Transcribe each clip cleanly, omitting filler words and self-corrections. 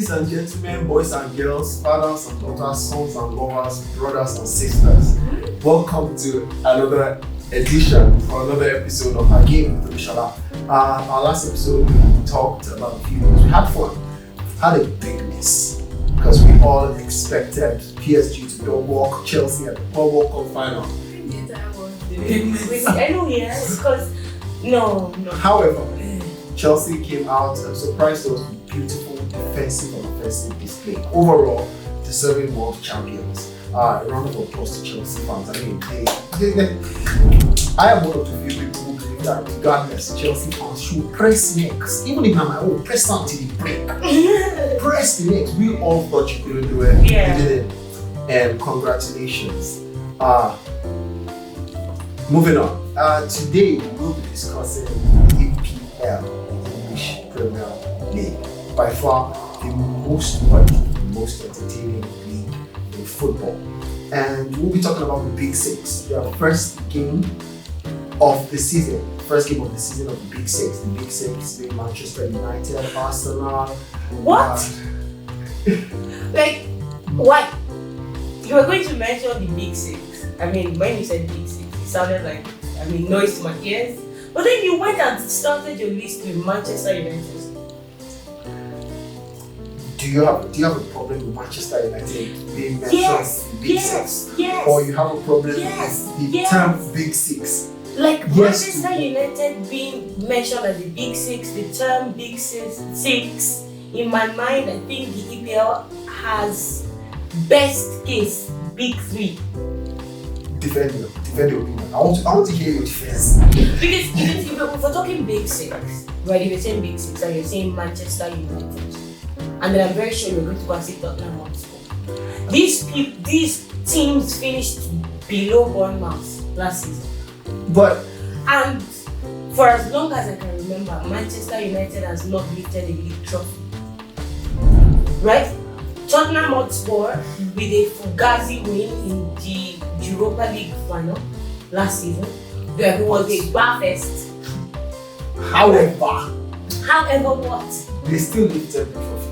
Ladies and gentlemen, boys and girls, fathers and daughters, sons and lovers, brothers and sisters, welcome to another edition or another episode of Our Game with Mishala. Our last episode, we talked about a few things. We had fun, had a big miss because we all expected PSG to walk Chelsea at the World Cup final. I know, yes, because no. However, Chelsea came out and surprised us with beautiful defensive and offensive display. Overall, deserving world champions. A round of applause to Chelsea fans. I mean, I am one of the few people who believe that regardless, Chelsea fans should press next. Even if I'm my own, press down till the break. Press the next. We all thought you couldn't do it. Yeah. You did it. And congratulations. Moving on. Today we will be discussing EPL, English Premier League. By far the most watched, the most entertaining league in football. And we'll be talking about the Big Six. The first game of the season. First game of the season of the Big Six. The Big Six being Manchester United, Arsenal. What? Like, what? You were going to mention the Big Six. I mean, when you said Big Six, it sounded like, noise to my ears. But then you went and started your list with Manchester United. Do you have a problem with Manchester United being mentioned in the Big Six? Yes. Or you have a problem with the term Big Six? Like Yes. Manchester United being mentioned as the Big Six, the term Big Six, in my mind, I think the EPL has best case Big Three. Defend your opinion. I want to hear your defense. Because if we're talking Big Six, right? If you're saying Big Six and you're saying Manchester United, and then I'm very sure you're going to go and say Tottenham Hotspur. These teams finished below Bournemouth last season. And for as long as I can remember, Manchester United has not lifted a league trophy. Right? Tottenham Hotspur with a fugazi win in the Europa League final last season. There was a bar fest. However, what? they still lifted the trophy.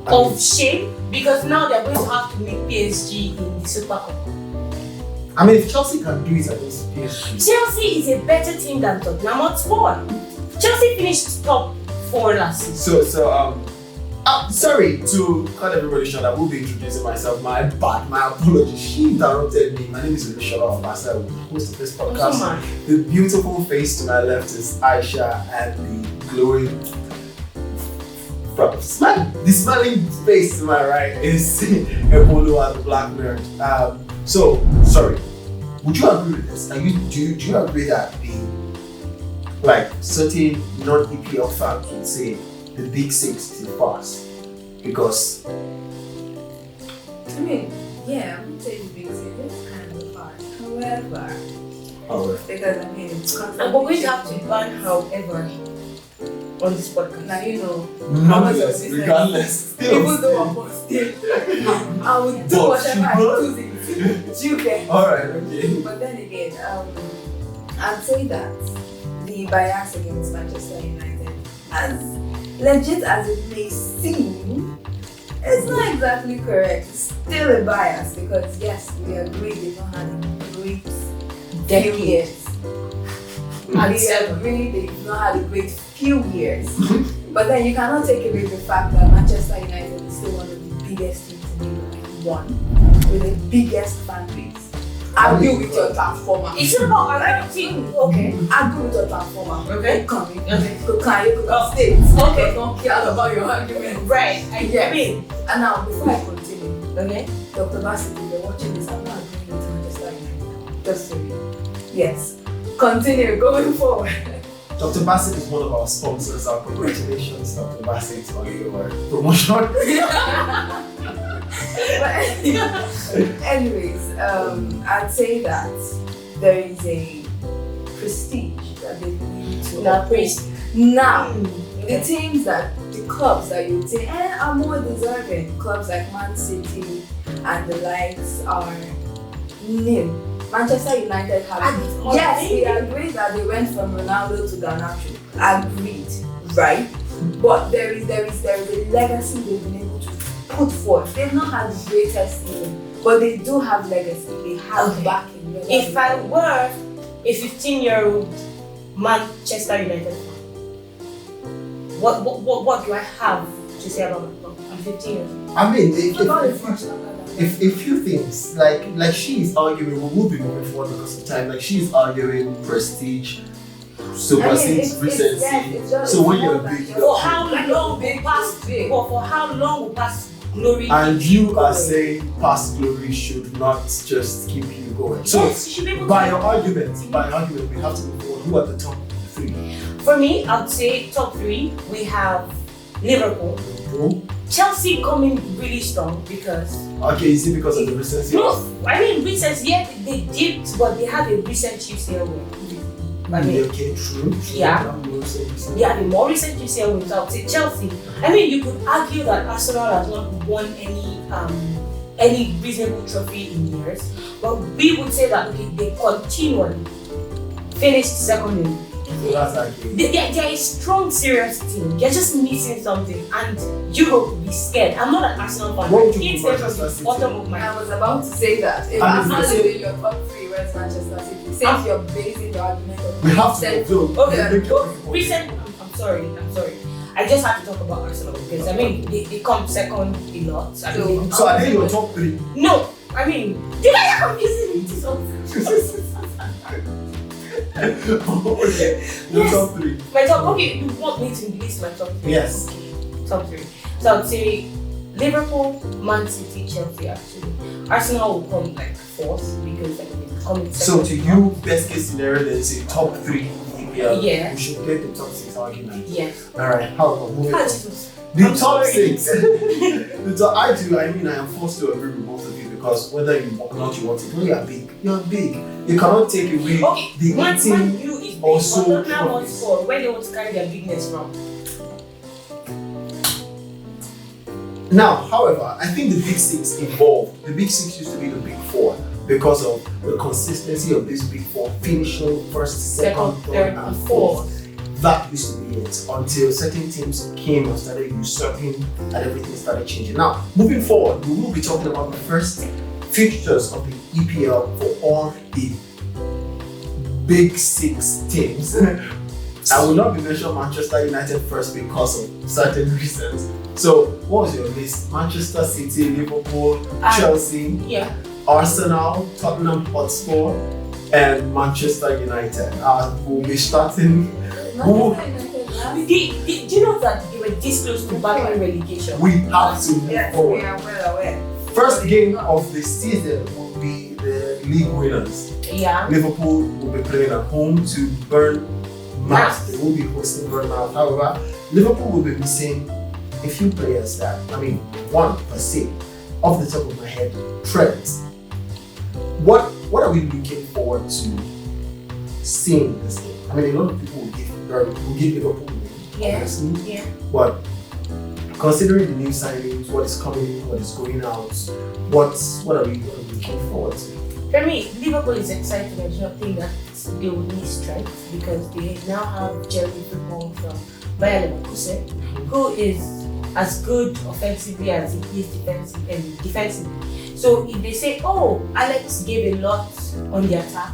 Of shame, because now they're going to have to meet PSG in the Super Cup. I mean, if Chelsea can do it against PSG. Chelsea is a better team than Tottenham Hotspur. Chelsea finished top 4 last season. Sorry to cut everybody short. I will be introducing myself. My apologies. She interrupted me. My name is Olushola Obasa. I will host this podcast. The beautiful face to my left is Aisha, and the glowing, the smiling face to my right is Ebolo and the Black Nerd. So, sorry. Would you agree with this? Do you agree that certain non-EPL fans would say the Big Six is a farce? Because I would say the Big Six is kind of a farce. However, because it's and we're going to have to ban however on this podcast. Now how much of this regardless. even though I'm posting, I would do whatever I choose to do. Alright, okay. But then again, I'd say that the bias against Manchester United, as legit as it may seem, it's not exactly correct. It's still a bias because yes, we agree they've not had a great decade. We agree they've not had a great few years. But then you cannot take away the fact that Manchester United is still one of the biggest teams in Europe. With the biggest fan base. Argue with your transformer. It's not about arguing. Okay. Argue with your transformer. Okay. Come in. Okay. Go state. Okay. Don't care about your argument. Right. And now, before I continue, okay. Dr. Bassett, if you're watching this, I'm not agreeing with Manchester United. Just so you know. Yes. Continue going forward. Dr. Bassett is one of our sponsors. Our congratulations, Dr. Bassett, on your promotion. Anyways, I'd say that there is a prestige that they need to now. The teams the clubs that you say are more deserving. Clubs like Man City and the likes are new. Manchester United have yes, we agree that they went from Ronaldo to Garnacho. Agreed, right? But there is a legacy they've been able put forth. They've not had the greatest season, but they do have legacy. They have backing. If I were a 15-year-old Manchester United fan, what do I have to say about my club? I'm 15 years old. I mean, If a few things like she is arguing, we will be moving forward because of time. Like she is arguing prestige supersedes recency. So when you're big, For how long will past glory? and you are saying past glory should not just keep you going. So yes, you should be able by to. your argument, we have to move forward. Who are the top three? For me, I'd say top 3. We have Liverpool. Who? Chelsea coming really strong because Okay, is it because of the recency? no, I mean recent. Yeah, they dipped, but they have a recent UCL win. I mean, Okay, true. Yeah. they have a more recent UCL win. So I would say Chelsea. I mean, you could argue that Arsenal has not won any reasonable trophy in years, but we would say that okay, they continually finished second in. So that's like They're a strong, serious team. They're just missing something, and Europe will be scared. I'm not an Arsenal fan. What would you It's put them Manchester from the City? bottom of my I was about to say that. If I mean, Arsenal is in your top 3, where's Manchester City? Since you're basing your argument on we have to said- build. Okay, recent. I'm sorry. I just have to talk about Arsenal because I mean they come second a lot. I mean, So are they your top 3? no, I mean you guys are confusing me to something. Okay, your Yes. top 3. My top. Okay, you want me to list my top 3? Yes. Okay, top 3. So I'd say Liverpool, Man City, Chelsea. Actually, Arsenal will come like 4th because I mean they come in So second. to you, best case scenario, there's a top 3 EPL. Yeah. We should play the top 6 argument. Yes. Alright, how about moving I on? just- The I'm top sorry. 6. I am forced to agree with both of you because whether you want or not you want it, when you are big, you are big. You cannot take away Okay, the Man eating. U is big, also but Tottenham trophies. wants for where they want to carry their bigness from. Now, however, I think the big 6 evolved. The big 6 used to be the big 4 because of the consistency of this big 4 finishing first, second, third, and fourth. That used to be it until certain teams came and started usurping and everything started changing. Now, moving forward, we will be talking about the first fixtures of the EPL for all the big 6 teams. I will not be mentioning Manchester United first because of certain reasons. So, what was your list? Manchester City, Liverpool, Chelsea, Yeah. Arsenal, Tottenham Hotspur, and Manchester United. We'll be starting. Manchester United last. Do you know that they were this close to battling relegation? We have to move Yes, we forward. are well aware. First game of the season will be the league winners. Yeah. Liverpool will be playing at home to Bournemouth. They will be hosting Bournemouth. However, Liverpool will be missing a few players that, one per se. Off the top of my head, Trent. What are we looking forward to seeing this game? A lot of people will give Liverpool the win, Yeah. obviously. Yeah. But considering the new signings, what is coming in, what is going out, what are we looking forward to? For me, Liverpool is exciting. I do not think that they will need strength because they now have Jeremy Frimpong from Bayer Leverkusen, who is as good offensively as he is defensively. So if they say, oh, Alex gave a lot on the attack,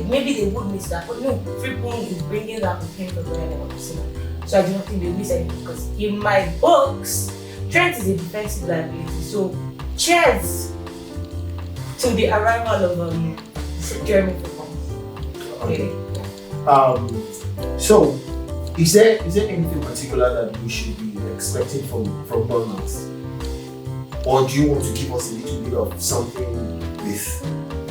maybe they would miss that. But no, Frimpong is bringing that with him from Bayer Leverkusen. So I do not think they'll miss anything because in my books, Trent is a defensive liability. So cheers to the arrival of Jeremy Frimpong. Okay. So is there anything particular that we should be expecting from Bournemouth? Or do you want to give us a little bit of something with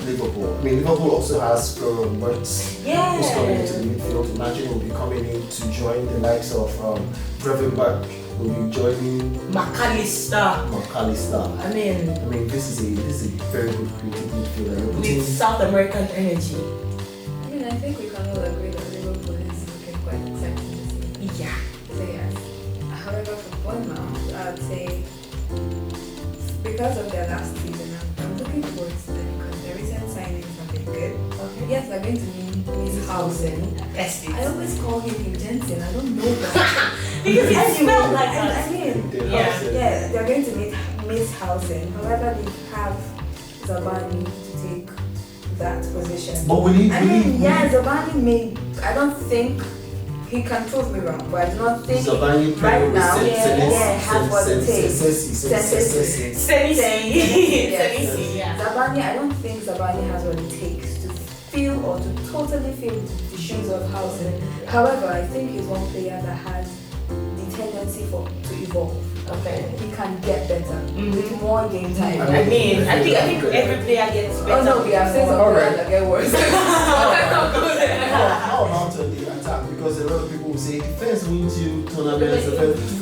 Liverpool? Liverpool also has Florian Wirtz, Yeah. who's coming into the midfield. Imagine will be coming in to join the likes of Gravenberch. Will be joining McAllister. This is a very good creative midfielder. You're putting With South American energy. I think we can all agree that Liverpool is looking quite exciting this season. Yeah. So yes. However, for Bournemouth, I would say because of their last season, I'm looking forward to them because their recent signings have been good. Yes, they're going to miss housing. Estate. I always call him Jensen. I don't know that. Because it Anyway, smelled like that. I mean, Yeah. yeah, they're going to miss housing. However, they have Zabani to take that position. But we need. Zabani may. I don't think he can prove me wrong, but I do not think Zabani right now has what it takes. Senisi, yeah. Zabani, I don't think Zabani has what it takes to feel or to totally feel the shoes of housing. However, I think he's one player that has the tendency to evolve. Okay. He can get better with more game time. I think every player gets better. Oh no, we have seen some players that get worse. How about the attack? Because a lot of people will say defense wins you tournaments.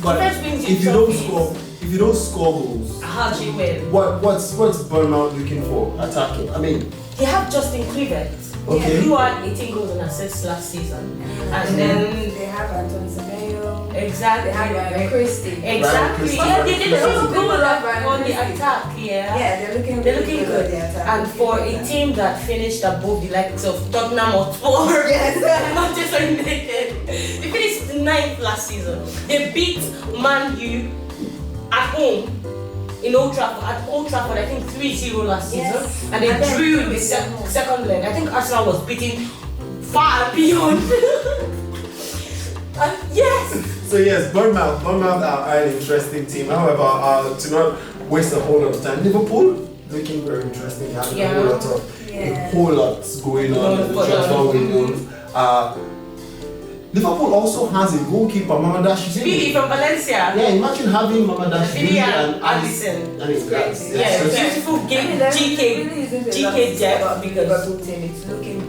But Defense wins you if you trophies. don't score goals, How do you win? what's Bournemouth looking for attacking? I mean, They have Justin Kluivert. Okay. Who had 18 goals and assists last season. And then they have Anton Semedo. exactly. They have Ryan Christie. Exactly. Christie. Yeah, they There's look some people good like Ryan on the Christie. attack, yeah. Yeah, they're looking good. at the attack. And for a team that finished above the likes of Tottenham Hotspur, Yes. Manchester United, they finished 9th last season. They beat Man U at home in Old Trafford. At Old Trafford, I think 3-0 last season, Yes. and they And then drew in the beat them home. second leg. I think Arsenal was beating far beyond. Yes. so yes, Bournemouth are an interesting team. However, to not waste a whole lot of time, Liverpool looking very interesting. They have a whole lot going on in the transfer window. Liverpool also has a goalkeeper, Mamadash. Really from Valencia. Yeah, imagine having Mamadash and Alisson. And it's great. Yeah, So beautiful game. GK Jack because Liverpool team, it's looking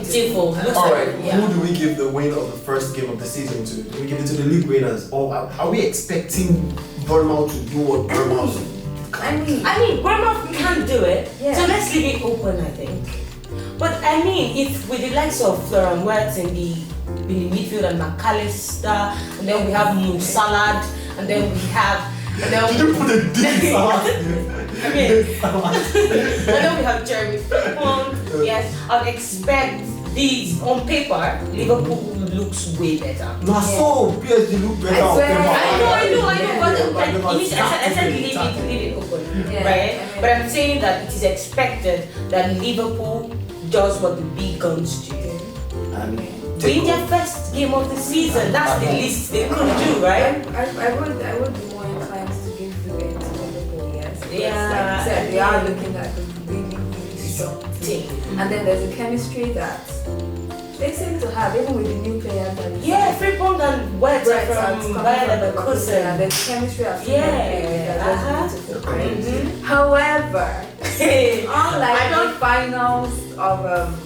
beautiful. Looks Alright, like, yeah. who do we give the win of the first game of the season to? Do we give it to the league winners? Or are we expecting Bournemouth to do what Bournemouth? I mean, Bournemouth can do it. Yeah. So let's leave it open, I think. But I mean, if with the likes of Florian Wirtz in the midfield and McAllister, and then we have Salad, and then we have, and then Did you put a deep salad? I mean, and then we have Jeremy Frimpong. Yes, I would expect these on paper. Liverpool looks way better. No, so PSG look better on swear. paper. I know, but I said leave it open, Yeah. right? But I'm saying that it is expected that Liverpool does what the big guns do. Win their first game of the season. That's the least they could do, right? I would be more inclined to give the win to Liverpool, yes. Because Yeah, like you said, they I are mean- looking at a really strong team. Team. And then there's a chemistry that they seem to have, even with the new players that Yeah, Frimpong and Wirtz Right, from Bayern and Leverkusen. the chemistry of Yeah, that's beautiful, right? However, unlike the finals of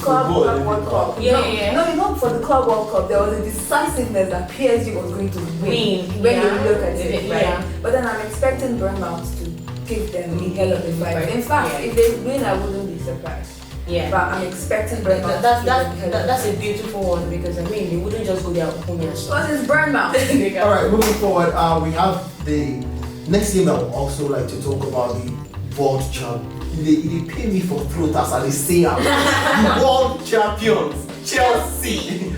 Club World Cup. No, for the Club World Cup, there was a decisiveness that PSG was going to win when you look at it, right? Yeah. But then I'm expecting Bournemouth to give them a hell of a fight. In fact, if they win, I wouldn't be surprised. Yeah. But I'm expecting Bournemouth to give them a hell of a That's fight. a beautiful one because I mean they wouldn't just go there home and stuff. Because it's Bournemouth. Alright, moving forward, we have the next game I would also like to talk about, the world champ. They pay me for floaters and they say the world champions, Chelsea.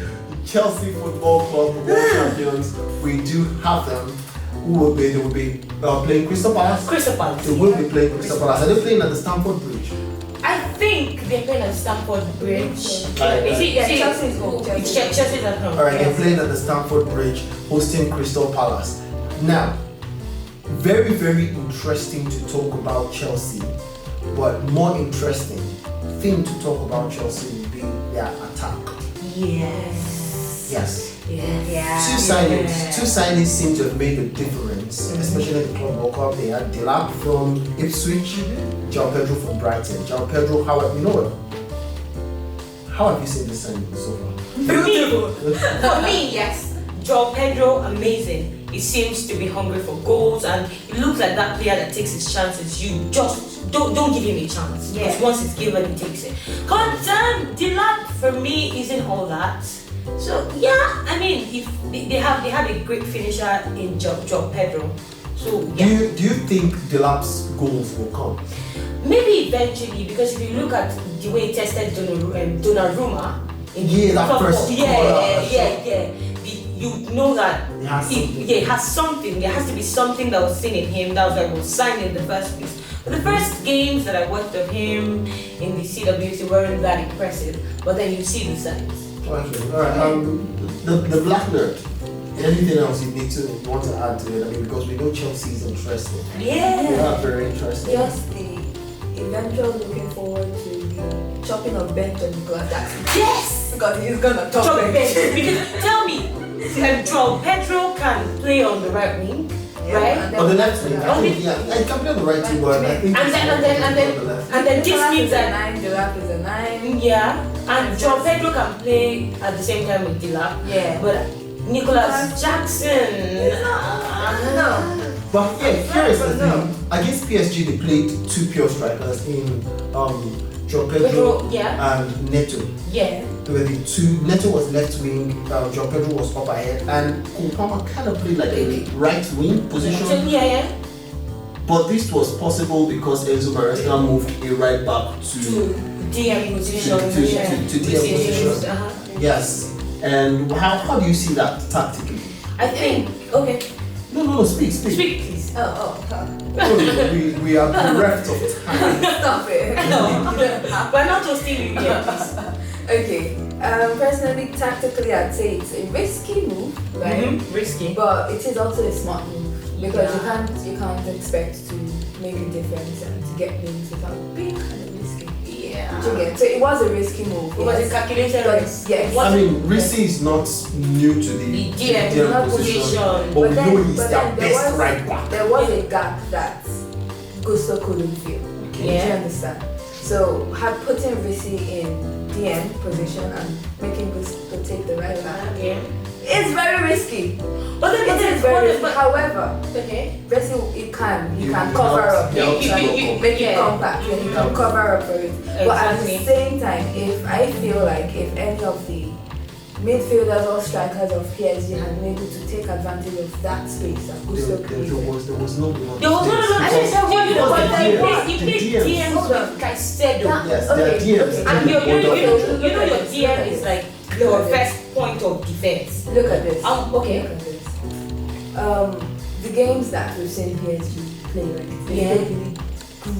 Chelsea Football Club, world champions. We do have them. They will be playing Crystal Palace. Crystal Palace. They will be playing Crystal Palace. Are they playing at the Stamford Bridge? I think they're playing at Stamford Bridge. Chelsea is home. Chelsea's at home. Alright, they're playing at the Stamford Bridge, hosting Crystal Palace. Now, very, very interesting to talk about Chelsea, but more interesting thing to talk about Chelsea would be their attack. Yes. Yes. Yes. Two signings seem to have made a difference, especially in the Club World Cup. They had Delap from Ipswich, João Pedro from Brighton. João Pedro, how have you seen this signing so far? Beautiful. For me, yes. João Pedro, amazing. He seems to be hungry for goals and he looks like that player that takes his chances. You just don't give him a chance. Because once it's given, he takes it. But Delap for me isn't all that. So yeah, I mean, if they have a great finisher in João Pedro. So yeah. Do you think Delap's goals will come? Maybe eventually, because if you look at the way he tested Donnarumma in that first you know that It has something. it has something. There has to be something that was seen in him. That was why he was signed in the first place. But the first games that I watched of him in the CWC weren't that impressive. But then you see the signs. Okay, alright. The Black Nerd. Anything else you need to want to add to it? I mean, because we know Chelsea is interested. Yeah. They are very interested. Just the eventual looking forward to the chopping of bench on Nicolas Jackson. Yes. Because he's gonna chop João bench. Pedro. Because tell me, João Pedro can play on the right wing, right? On the left wing, I On think, the- yeah. I can play on the right too, but I think And then this Nicolas means is a that 9, Delap is a 9. yeah, and João Pedro can play at the same time with Dilap. Yeah. But Nicolas Jackson. No. But yeah, here is the No. thing. Against PSG, they played two pure strikers in João Pedro Pedro, yeah. and Neto. Yeah. There were the two. Neto was left wing, João Pedro was up ahead, and Kupama kind of played like a right wing position. So, yeah. But this was possible because Enzo Maresca moved a right back to DM position. to DM position. Uh-huh. Yes. And how do you see that tactically? I think, okay. No, speak. Speak, please. Oh. No, we are bereft of time. Stop it. No. We're not toasting you yet, please. Okay. Personally, tactically, I'd say it's a risky move, right? Risky. But it is also a smart move because Yeah. you can't expect to make a difference and to get wins without being kind of risky. Yeah. Do you get? So it was a risky move. It was a yes. calculated But risk. yes. What- I mean, Risi is not new to the The DM, DM not position, position. but we then- know he's but their then there best was- right back. There was a gap that Gusto couldn't fill. Okay. Do you Yeah. understand? So putting Risi in DM position and making Gusto take the right back Yeah. is very risky. But then, It is very risky. but However, okay. Risi he can You cover help- up. you help He can to make it yeah. compact. He can cover up for it. But at the Exactly. same time, if I feel like if any of the midfielders or strikers of PSG had been able to take advantage of that space that Gusto There created. was no There was no. I just said what you know, Because but the you DMs, played the DMs. DMs with Caicedo. Yes, Okay, there are DMs. okay. And you know your Look DM at is this. like Look your at this. first point of defense. Look at this. Okay. Look at this. The games that we've seen PSG play, right? They Yeah. played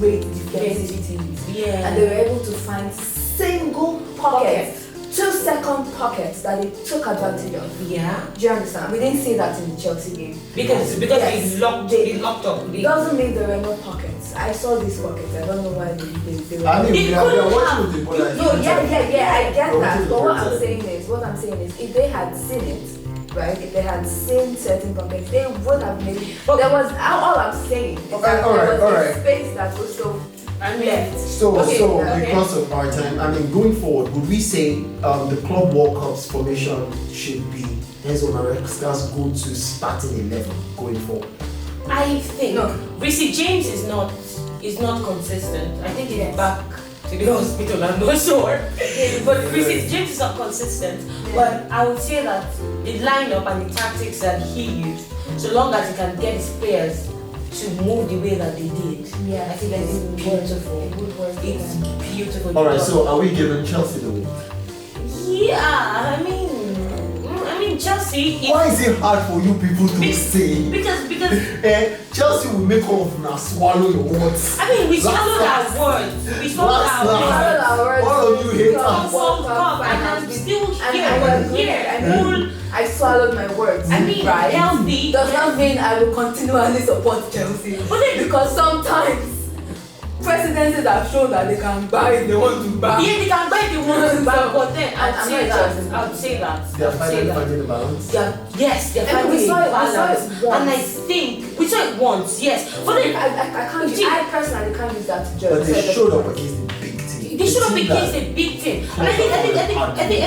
really great defensive teams. Yeah. And they were able to find single pockets, 2-second pockets that they took advantage of. Yeah. Do you understand? We didn't see that in the Chelsea game. Because Yes. they locked up. It doesn't mean there were no pockets. I saw these pockets. I don't know why they were. I mean, They we are couldn't watching have- with the ball. No, yeah, I get Go that. to the But what outside. I'm saying is, if they had seen it, right? If they had seen certain pockets, they would have made it. But- There was all I'm saying is that Alright, there was alright. a space that was so I left. So, Okay, okay. because of our time, I mean, going forward, would we say the Club World Cup's formation should be Enzo Maresca's go-to starting 11 going forward? I think No. Reece James is not consistent. I think he's Yes. back to the hospital. I'm not sure, but Reece James is not consistent. But I would say that the lineup and the tactics that he used, so long as he can get his players to move the way that they did, Yeah, I think that is beautiful. It would work. It's beautiful. All right, so are we giving Chelsea the win? yeah, I mean Chelsea. Why is it hard for you people to Be- say? Because Chelsea will make all of now swallow your words. I mean we swallowed Last- our words. We swallowed last- our words. All of you haters. World Cup, and I'm still here. I'm here. Cool. I swallowed my words. I mean, right? healthy. Does not mean I will continually support Chelsea. But then- Because sometimes presidencies have shown that they can buy if they want to buy. Yeah, they can buy the one back, but then I'm I'd say not that. Chelsea. I'd say that. They are I'd say finally that. finding the balance. Yes, they're And finding we a saw it balance. once. And I think we saw it once, yes. But then I can't use, See- I personally can't use that to judge. But they showed up against the big team. they should have The been team against a big team. And I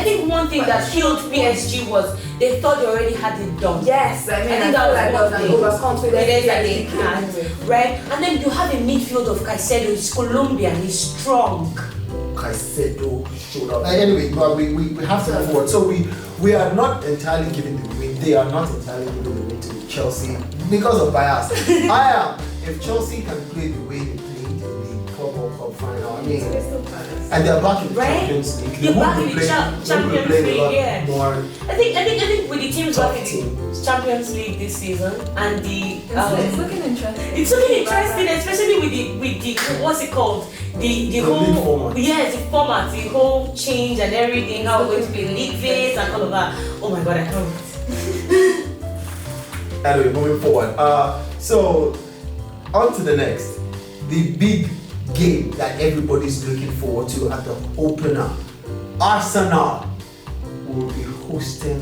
think one thing that killed PSG was they thought they already had it done. Yes, I mean, I think I feel like that there was was an one overconfidence thing that they PSG had, with. right? And then you have a midfield of Caicedo. He's Colombian. He's strong. Caicedo showed up. Anyway, but we have to move forward. So we are not entirely giving the win. They are not entirely giving the win to Chelsea because of bias. I am. If Chelsea can play the way they played in the Club World final. I mean, Crystal Palace. and they're back in the Right? Champions League. They're They back won't in be the playing- Champions they'll be playing a League, lot yeah. more. I think with the teams Top back in team. the Champions League this season and the It's looking interesting. it's looking interesting, especially with the what's it called? The The whole league format. yes, the format, the whole change and everything, how we're going to be league based and all of that. Oh my god, I can't wait. Anyway, moving forward. So on to the next. The big game that everybody's looking forward to at the opener. Arsenal will be hosting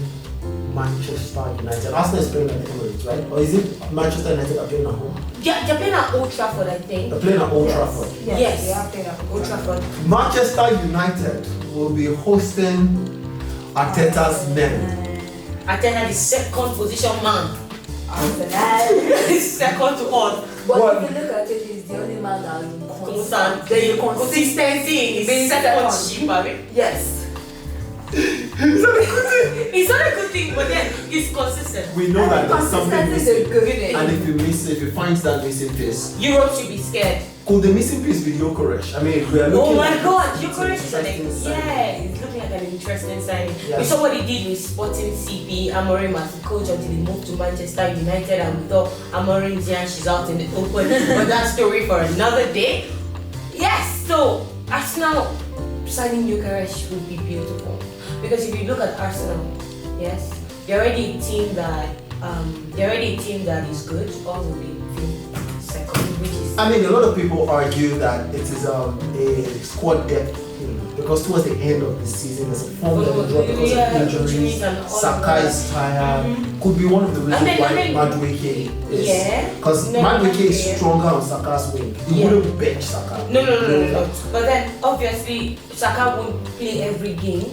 Manchester United. Arsenal is playing at the Emirates, right? Or is it Manchester United are playing at home? Yeah, they're playing at Old Trafford, I think. They're playing at Old Trafford. Yes. They are playing at Old Trafford. Manchester United will be hosting Arteta's men. Arteta, the second position man. Arsenal. Second to all. But What? if you look at it, he's the only man that is Constant. constant. The consistency in his Being second second. ship, I mean. Yes. It's not a good thing, but then he's consistent. We know that there's something Consistency is a missing. good thing. And if you find that missing piece, Europe should be scared. could the missing piece be Gyökeres? I mean, we are looking Oh my at god, it's Gyökeres is an interesting signing. yeah, he's looking like an interesting signing. Yeah. We saw what he did with Sporting CP, Amorim as the coach until he moved to Manchester United, and we thought Amorim she's out in the open. But that story for another day. Yes, so Arsenal signing Gyökeres would be beautiful. Because if you look at Arsenal, yes, they're already a team that is good, also be second, which is I mean, a lot of people argue that it is a squad depth thing because towards the end of the season, there's a form that will drop because yeah, of injuries. injuries and all of Saka that. is tired. Could be one of the reasons then- why and then- Madueke is. Yeah. Because No, Madueke is yeah. stronger on Saka's wing. He Yeah. wouldn't bench Saka. No. But then obviously Saka won't play every game,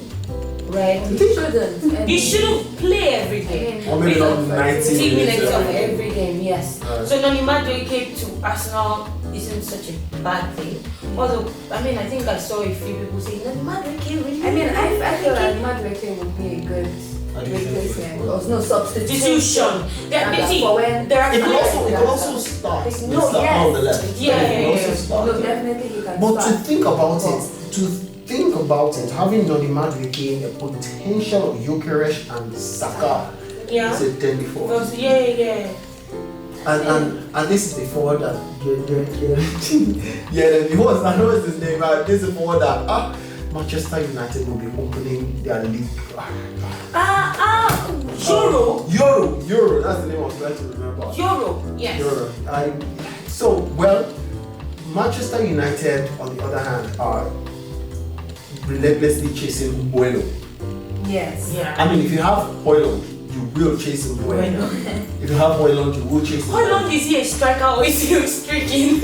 right? He shouldn't. He shouldn't play every game. Or maybe not 90 15 minutes minutes. of every game, yes. Right. So Noni Madueke to Arsenal isn't such a bad thing. Although, I mean, I think I saw a few people saying Noni Madueke really. I mean, I feel like Madueke would be a good replacement. Or no substitution. There are It could players also, it that- could also start with No, Saka yes. on the left. Yeah, It could yeah, also yeah. start. No, definitely he can But to start. think about it, having Noni Madueke, a potential of Gyökeres and Saka Yeah. is a deadly force. Because, yeah. And this is the forward that the horse, I know it's his name, but this is the forward that Manchester United will be opening their league. Euro, that's the name I was trying to remember. Euro, yes. Euro. Manchester United, on the other hand, are relentlessly chasing Bueno. Yes. Yeah. I mean, if you have Hoyland, you will chase him Bueno. If you have Hoyland, you will chase him How long is he a striker or is he streaking?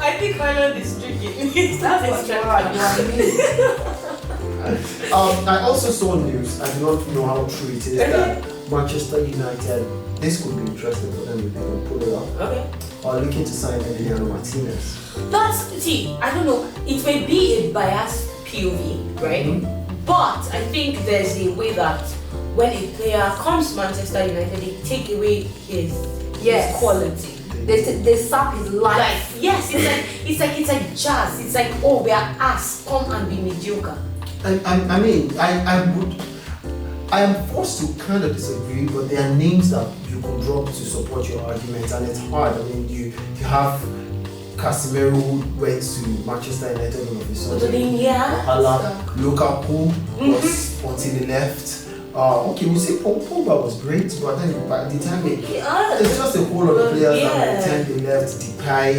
I think Hoyland is streaking. He's not a That's striker. what I also saw news, I do not know how true it is, that Manchester United, this could be interesting for them if they can pull it off, Okay. are looking to sign Emiliano Martinez. I don't know, it may be a biased POV, right? But I think there's a way that when a player comes to Manchester United, they take away his quality. They sap his life. Yes, it's like jazz. It's like, oh, we are asked, come and be mediocre. I am forced to kind of disagree, but there are names that you could drop to support your argument, and it's hard. I mean, you have Casemiro who went to Manchester United all of a sudden. Lukaku was until he left. Okay, we say Pogba was great, but then by the time it's just a whole lot of players that by the time they left, Depay,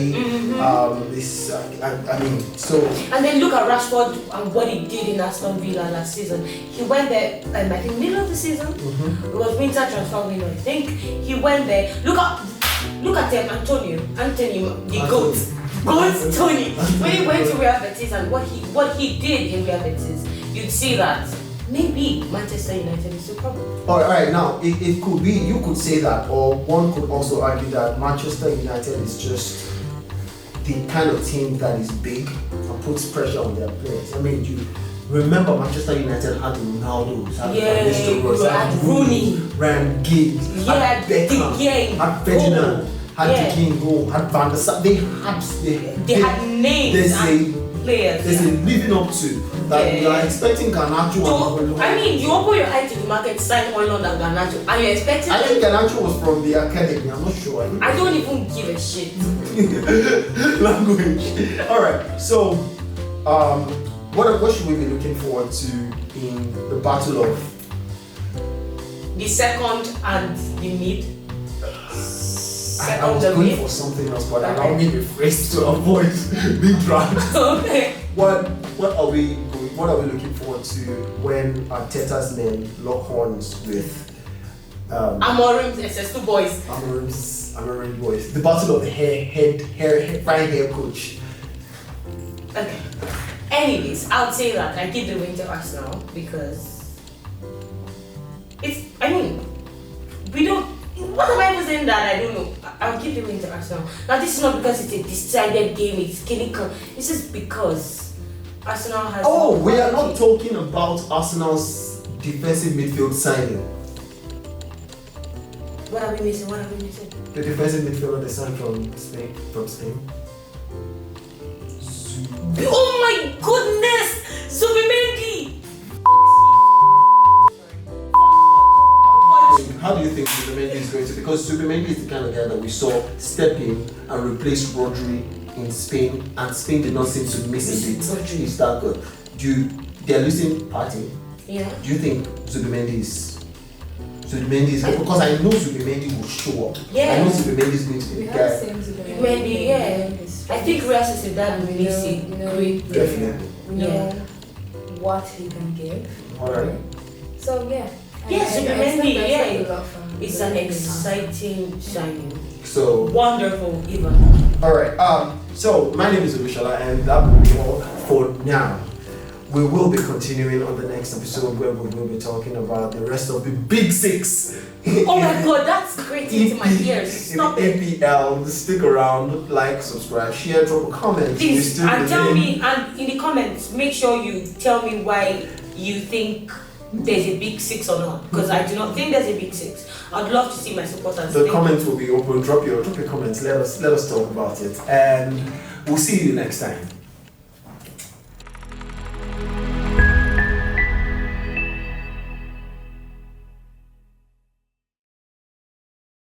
And then look at Rashford and what he did in Aston Villa last season. He went there, I think middle of the season. It was winter transfer window, I think. He went there. Look at him, Anthony, the goat. Tony. When he went to Real Betis and what he did in Real Betis, you'd see that maybe Manchester United is the problem. Alright, now it could be, you could say that, or one could also argue that Manchester United is just the kind of team that is big and puts pressure on their players. I mean, you remember Manchester United had Ronaldo, had Rooney, Ryan Giggs, had Beckham, had Ferdinand. had Yeah. De Gea in goal, had Van der Sar. They had names and players. There's a living up to that. Yeah. We are expecting Garnacho. I mean, you open your eye to the market, sign Hoyland and Garnacho, and you're expecting. I think Garnacho was from the academy. I'm not sure. I don't even give a shit. Language. All right. So, what should we be looking forward to in the battle of The second and the mid. I was going for something else, but allow me the phrase to avoid being dragged. Okay. What are we looking forward to when Arteta's men lock horns with Amorim's SS2 boys. Amorim boys? The battle of the fine hair coach. Okay. Anyways, I would say that I give the win to Arsenal because we don't. What am I even saying that I don't know? I'll give the win to Arsenal. Now, this is not because it's a decided game, it's clinical. This is because Arsenal has. Oh, we are not talking about Arsenal's defensive midfield signing. What are we missing? The defensive midfielder they signed from Spain. Oh my goodness! Zubimendi! How do you think Zubimendi is going to? Because Zubimendi is the kind of guy that we saw step in and replace Rodri in Spain, and Spain did not seem to miss a beat. He's that good. They're losing Partey. Yeah. Do you think Zubimendi is because I know Zubimendi will show up. Yeah. I know Zubimendi is going to be the guy. Zubimendi, yeah. I think Real Sociedad will miss it. Great. Definitely. We know what he can give. Alright. So yeah. Yes, Zubimendi, yeah. It's an exciting signing. So wonderful, even. Alright, so my name is Olushala, and that will be all for now. We will be continuing on the next episode where we will be talking about the rest of the big six. Oh my god, that's great into my ears. Stop it. EPL, stick around, like, subscribe, share, drop a comment. Please, and tell me, and in the comments, make sure you tell me why you think there's a big six or not, because I do not think there's a big six. I'd love to see my supporters. The comments will be open. Drop your comments. Let us talk about it, and we'll see you next time.